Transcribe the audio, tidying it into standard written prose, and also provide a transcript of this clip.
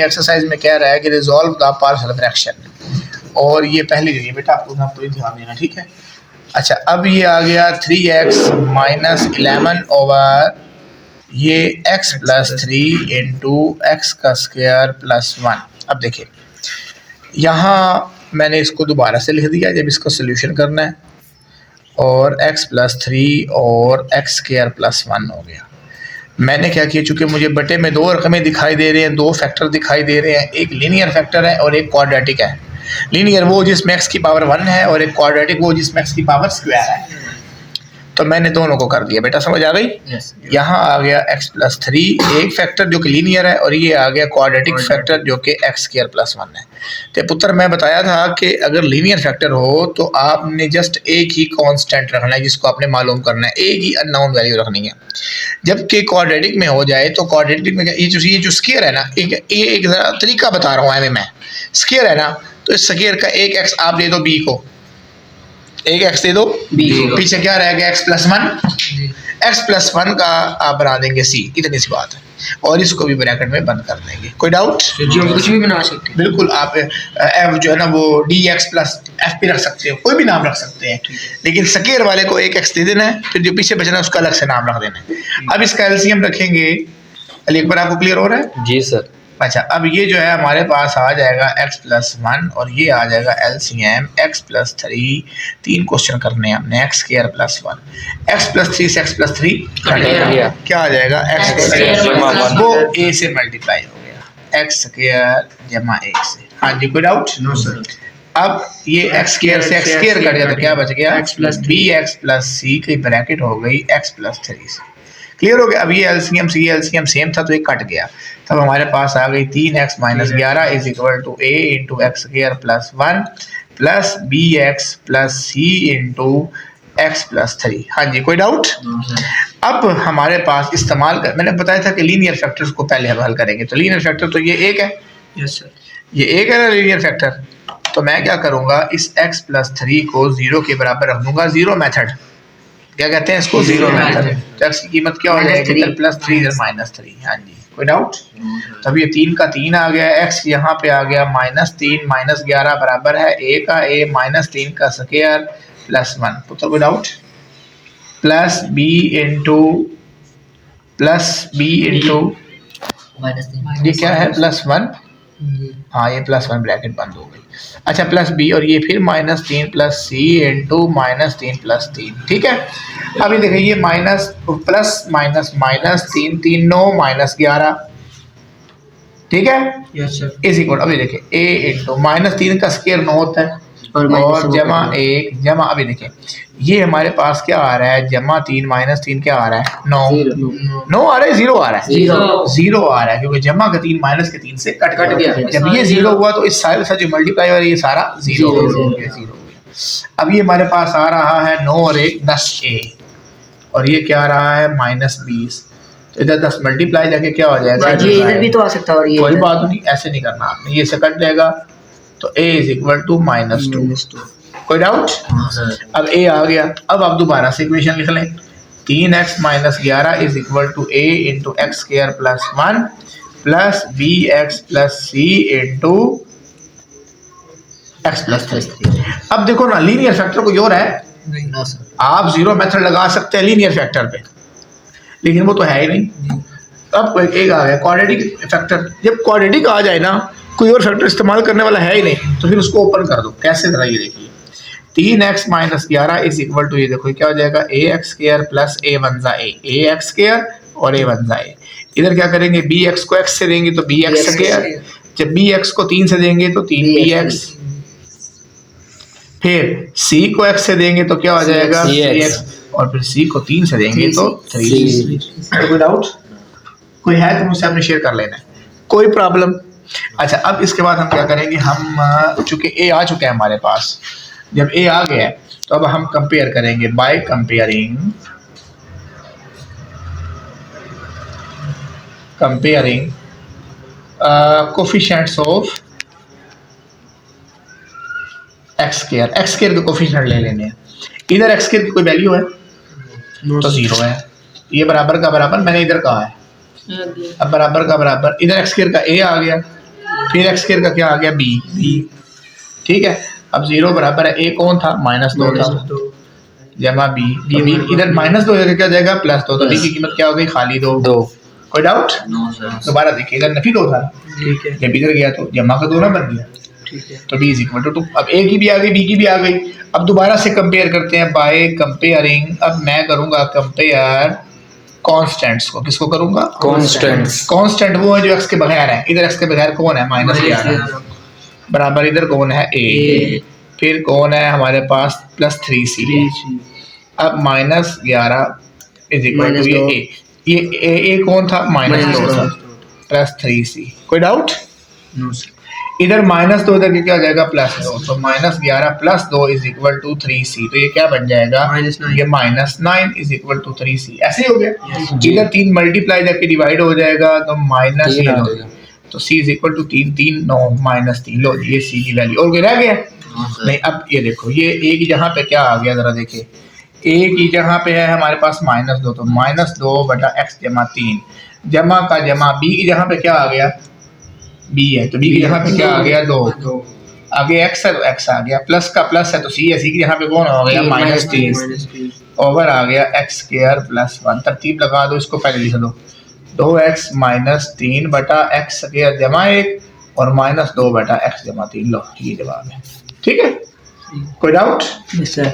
Exercise में कह रहा है कि रिजॉल्व द पार्शियल फ्रैक्शन, और ये पहली जगह बेटा आपको तो ध्यान देना, ठीक है। अच्छा, अब ये आ गया 3x माइनस 11 ओवर ये x प्लस 3 इंटू एक्स का स्क्वायर प्लस 1। अब देखिए यहाँ मैंने इसको दोबारा से लिख दिया जब इसको सोल्यूशन करना है, और x प्लस 3 और एक्स स्क्वायर प्लस 1 हो गया। मैंने क्या किया, चूँकि मुझे बटे में दो रकमें दिखाई दे रहे हैं, दो फैक्टर दिखाई दे रहे हैं, एक लीनियर फैक्टर है और एक क्वाड्रेटिक है। लीनियर वो जिसमें x की पावर 1 है और एक क्वाड्रेटिक वो जिसमें x की पावर स्क्वायर है। तो मैंने दोनों को कर दिया बेटा, समझ आ गई। यहाँ आ गया x प्लस 3 एक फैक्टर जो कि लीनियर है, और ये आ गया क्वाड्रेटिक फैक्टर जो कि एक्स स्क्वायर प्लस 1 है। तो पुत्र मैं बताया था कि अगर लीनियर फैक्टर हो तो आपने जस्ट एक ही कांस्टेंट रखना है जिसको आपने मालूम करना है, एक ही अननोन वैल्यू रखनी है। जबकि क्वाड्रेटिक में हो जाए तो क्वाड्रेटिक में ये जो स्क्वायर है ना, एक तरीका बता रहा हूँ मैं, स्क्वायर है ना, तो इस स्क्वायर का एक एक्स आप दे दो बी को, एक एक्स दे दो बी को, पीछे क्या रहेगा x प्लस 1, एक्स प्लस 1 का आप बना देंगे c, इतनी सी बात है, और इसको भी ब्रैकेट में बंद कर देंगे। कोई डाउट? जो कुछ भी बना सकते हैं, बिल्कुल। आप f जो है ना वो dx प्लस f भी रख सकते हो, कोई भी नाम रख सकते हैं, लेकिन स्क्वायर वाले को एक x दे देना है, फिर जो पीछे बचना है उसका अलग से नाम रख देना है। अब इसका एलसीएम रखेंगे, एक बार आपको क्लियर हो रहा है? जी सर। अच्छा, अब ये जो है हमारे पास आ जाएगा x प्लस 1 और ये आ जाएगा एलसीएम x प्लस 3। तीन क्वेश्चन करने हैं हमने, x square plus 1, x plus 3 से x प्लस 3 क्या आ जाएगा, x वो a से मल्टीप्लाई हो गया, x स्क्वायर जमा a से। हाँ जी, कोई डाउट? No sir. अब ये x स्क्वायर से x स्क्वायर कट गया तो क्या बच गया, bx प्लस c की ब्रैकेट हो गई x प्लस 3 से। क्लियर हो गया। अब ये एलसीएम सेम था तो एक कट गया, तब हमारे पास आ गई 3x minus 11 is equal to a into x square plus 1 plus bx plus c into x plus 3। हाँ जी, कोई डाउट? अब हमारे पास इस्तेमाल कर, मैंने बताया था कि लीनियर फैक्टर्स को पहले हल करेंगे, तो लीनियर फैक्टर तो ये एक है। Yes sir. ये एक है ना लीनियर फैक्टर, तो मैं क्या करूँगा, इस x प्लस 3 को 0 के बराबर रख दूंगा, जीरो मेथड क्या कहते हैं इसको, जीरो मेथड। तो x की कीमत क्या हो जाएगी, प्लस 3 माइनस 3। हाँ जी, कोई डाउट? तब ये 3 का 3 आ गया, x यहाँ पे आ गया माइनस 3 माइनस 11 बराबर है a का a माइनस 3 का स्क्वायर प्लस 1। तो कोई डाउट? प्लस b इंटू ये क्या है, प्लस 1। हाँ, ये प्लस 1 ब्रैकेट बंद हो गई। अच्छा, प्लस b और ये फिर minus 3 plus c into minus 3 plus 3। ठीक है। अभी देखिए ये minus plus minus minus 3 3 9 minus 11, ठीक है। Yes sir. इज इक्वल, अभी देखिए a इंटू माइनस 3 का स्क्वायर 9 होता है और जमा 1 जमा, अभी देखिए ये हमारे पास क्या आ रहा है, जमा 3 माइनस 3 क्या आ रहा है, 9 आ रहा है, 0 आ रहा है, 0 आ रहा है, क्योंकि जमा का 3 माइनस के 3 से कट गया। जब ये 0 हुआ तो इस सारे के साथ जो मल्टीप्लाई हो रहा है ये सारा 0 हो गया। अब ये हमारे पास आ रहा है 9 और 1 10a, और ये क्या आ रहा है माइनस 20। तो इधर 10 मल्टीप्लाई जाके क्या हो जाएगा, इधर भी तो आ सकता है, और ये कोई बात नहीं, ऐसे नहीं करना आपने, ये से कट जाएगा तो a is equal to minus 2। कोई डाउट? अब a आ गया। अब आप दोबारा से इक्वेशन लिख लें, 3x minus 11 is equal to a into x square plus 1 plus bx plus c into x plus 3। अब देखो ना, लीनियर फैक्टर कोई और है, आप जीरो मेथड लगा सकते हैं लीनियर फैक्टर पे, लेकिन वो तो है ही नहीं। अब एक आ गया क्वाड्रेटिक फैक्टर। जब क्वाड्रेटिक आ जाए ना, कोई और फैक्टर इस्तेमाल करने वाला है ही नहीं, तो फिर उसको ओपन कर दो। कैसे जरा ये देखिए, 3x minus 11 is equal to, ये देखो क्या हो जाएगा, a x square plus a one जा a एक्स स्क्वायर और a वन जा a। इधर क्या करेंगे, bx को x से देंगे तो bx स्क्वायर, जब bx को 3 से देंगे तो 3bx, फिर c को x से देंगे तो क्या हो जाएगा cx, और फिर c को 3 से देंगे तो 3। कोई डाउट? कोई है तो मुझसे आपने शेयर कर लेना है, कोई प्रॉब्लम? अच्छा, अब इसके बाद हम क्या करेंगे, हम चूंकि a आ चुका है हमारे पास, जब a आ गया तो अब हम कंपेयर करेंगे by comparing coefficients of x square. X square के कोफिशिएंट ले लेने हैं। इधर एक्स स्क्वायर की कोई वैल्यू है तो 0 है, ये बराबर का बराबर मैंने इधर कहा है, अब बराबर का बराबर, इधर एक्स स्क्वायर का a आ गया फिर एक्स स्क्वायर का क्या आ गया बी बी, ठीक है। अब 0 बराबर है ए कौन था -2 था जमा बी, ये बी इधर -2 है क्या जाएगा +2, तो बी की कीमत क्या हो गई खाली 2। कोई डाउट? दोबारा देखिए इधर नफी 2 था, ठीक है जब इधर गया तो जमा का 2 ना बन गया, ठीक है। तो बी इज इक्वल टू 2। अब ए की भी आ गई बी की भी आ गई। अब दोबारा से कंपेयर करते हैं बाय कंपेयरिंग। अब मैं करूंगा कंपेयर कांस्टेंट्स को, किसको करूंगा? कांस्टेंट्स। कांस्टेंट वो है जो एक्स के बगैर है। इधर एक्स के बगैर कौन है? -11 बराबर इधर कौन है? ए, फिर कौन है हमारे पास? +3c है। अब -11 इज इक्वल टू ये ए कौन था? -2 था +3c। कोई डाउट? No sir. इधर -2 इधर क्या हो जाएगा? +2, तो -11 + 2 इज इक्वल टू 3c। तो ये क्या बन जाएगा? ये -9 इज इक्वल टू 3c। ऐसे ही हो गया। इधर 3 मल्टीप्लाई जाके डिवाइड हो जाएगा तो माइनस ये हो गया, तो c इज इक्वल टू 3 3 9 -3। लो ये c की वैल्यू और कोई रह गया नहीं। अब ये देखो ये a की जगह पे क्या आ गया, जरा देखिए a की जगह पे है हमारे पास -2, तो -2 बटा x जमा 3 जमा का जमा b की जगह पे क्या आ गया? b है, तो b की जगह पे क्या आ गया? 2। आगे x है तो x आ गया, प्लस का प्लस है तो c है, c की जगह पे कौन हो गया? -3 ओवर आ गया x² + 1। तरतीब लगा दो इसको, पहले लिख दो 2x - 3 बटा x² जमा 1 और -2 बटा x जमा 3। लो ये जवाब है, ठीक है। कोई डाउट? सर